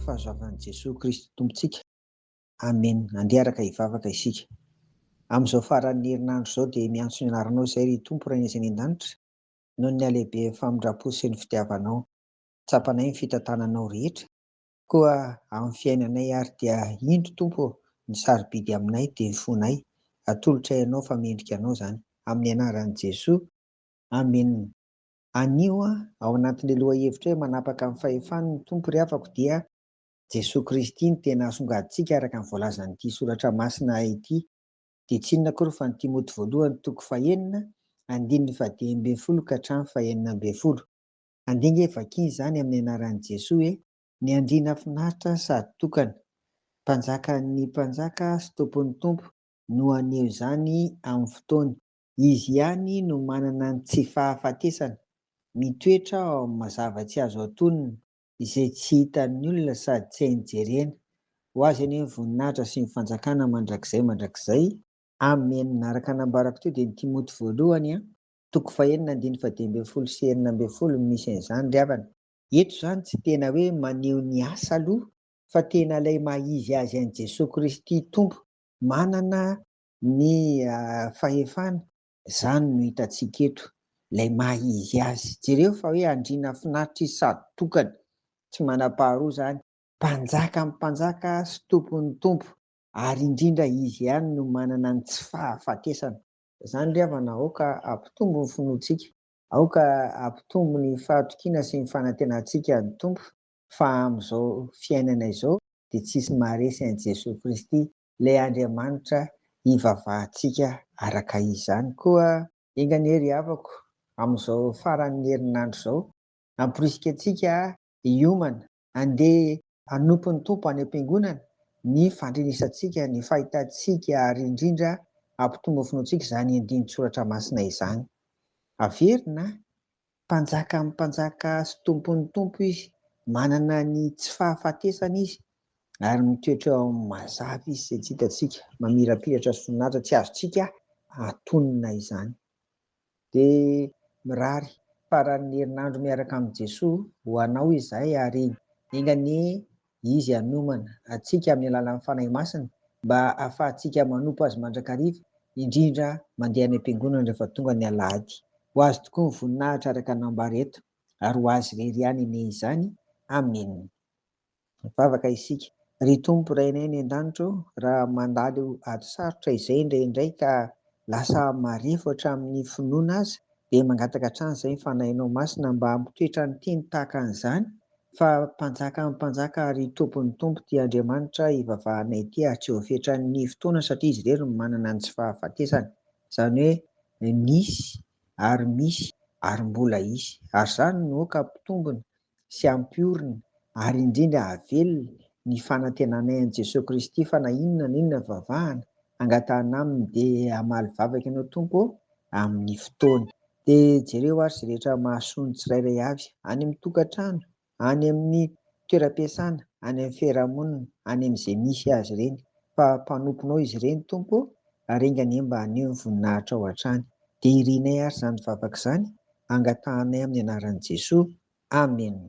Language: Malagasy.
fahazoavan'i Jesosy Kristy Tompontsika. Amen. Andeharaka hivavaka isika. Amin'izao faran'ny herinandro izao dia miantso ny anaranao izay ry Tompo Raina izay any an-danitra, noho ny halehibe famindrapo sy ny fitiavanao. Tsapanay ny fitantananao rehetra, koa amin'ny fiainanay ary dia indro Tompo ny sarobidy aminay dia ny fonay. Atolotra ianao fa mendrika anao izany. Amin'ny anaran'i Jesosy. Amen. Anio ao anatin'ny lohahevitra hoe manapaka amin'ny fahefany ny Tompo ry havako dia Jesosy Kristy ny tena asongadintsika araka ny voalazan'ity soratra masina ity. Dia tsy inona koa fa ny Timoty voalohany 4:9, andininy 12 ka hatramin'ny 19. Andinga vakia izany amin'ny anaran'i Jesosy hoe ny andriana finaritra sady tokana, mpanjakan'ny mpanjaka sy tompon'ny tompo no aneho izany amin'ny fotoany. Izy ihany no manana ny tsy fahafatesana, mitoetra ao amin'ny mazava tsy azo antonona, izay tsy hitan'ny olona sady tsy hainy jerena. Ho azy any ny voninahitra sy ny fanjakana mandrakizay. Amen. Araka nambarako teo dia ny Timoty voalohany 4:9-12 sy 12 misy an'izany ry havana. Eto izany tsy tena hoe maneho ny asa aloha, fa tena ilay maha-izy azy an'i Jesosy Kristy Tompo manana ny fahefana. Izany no hitantsika eto, ilay maha-izy azy. Jereo fa hoe andriana finaritra izy sady tokana, tsy manam-paharoa izany, mpanjaka amin'ny mpanjaka sy tompon'ny tompo, ary indrindra izy ihany no manana ny tsy fahafatesana. Izany ry havana, aoka ampitombo ny finoantsika, aoka ampitombo ny fahatokiana sy ny fanantenantsika ny Tompo, fa amin'izao fiainana izao dia tsisy maharesy an'i Jesosy Kristy, ilay Andriamanitra hivavahantsika araka izany. Koa engany ry havako, amin'izao faran'ny herinandro izao, hamporisika antsika hiomana, andeha hanompo ny Tompo any am-piangonana, ny fandrinisantsika, ny fahitantsika, ary indrindra ampitombo finoantsika izany andininy soratra masina izany. Averina, mpanjaka amin'ny mpanjaka sy tompon'ny tompo izy, manana ny tsy fahafatesana izy, ary mitoetra eo amin'ny mazava izy izay tsy hitantsika, mamirapiratra sy voninahitra tsy azontsika antonona izany. Dia mirary faran'ny herinandro miaraka amin'i Jesosy ho anao izahay, ary engany izy hanomana antsika amin'ny alalan'ny fanahy masina mba ahafahantsika manompo azy mandrakariva, indrindra mandeha any am-piangonana rehefa tonga ny alahady. Ho azy tokoa ny voninahitra araka nambara eto, ary ho azy irery ihany anie izany. Amen. Mivavaka isika. Ry Tompo Rainay ny an-danitra, raha mandalo ato sarotra izay indraindray ka lasa marefo hatramin'ny finoana aza, dia mangataka hatrany izay ny fanahinao masina mba hampitoetra ny teny tahaka an'izany, fa mpanjaka amin'ny mpanjaka ary tompon'ny tompo ty Andriamanitra hivavahanay ity, ary tsy ho fetrany fotoana satria izy irery no manana ny tsy fahafatesana. Izany hoe nisy ary mbola hisy, ary izany no aoka ampitombona sy ampiorina, ary indrindra havelona ny fanantenanay an'i Jesosy Kristy, fa na inona vavahana angatahana aminy dia hamaly vavaka ianao Tompo amin'ny fotoana. Dia jereo ary izay rehetra mahasoa ny tsirairay avy, any amin'ny tokantrano, any amin'ny toeram-piasana, any amin'ny fiarahamonina, any amin'izay misy azy ireny, fa mpanomponao izy ireny Tompo, ary engany mba haneho ny voninahitra ao hatrany. Dia irinay ary izany vavaka izany, angatahanay amin'ny anaran'i Jesosy. Amen.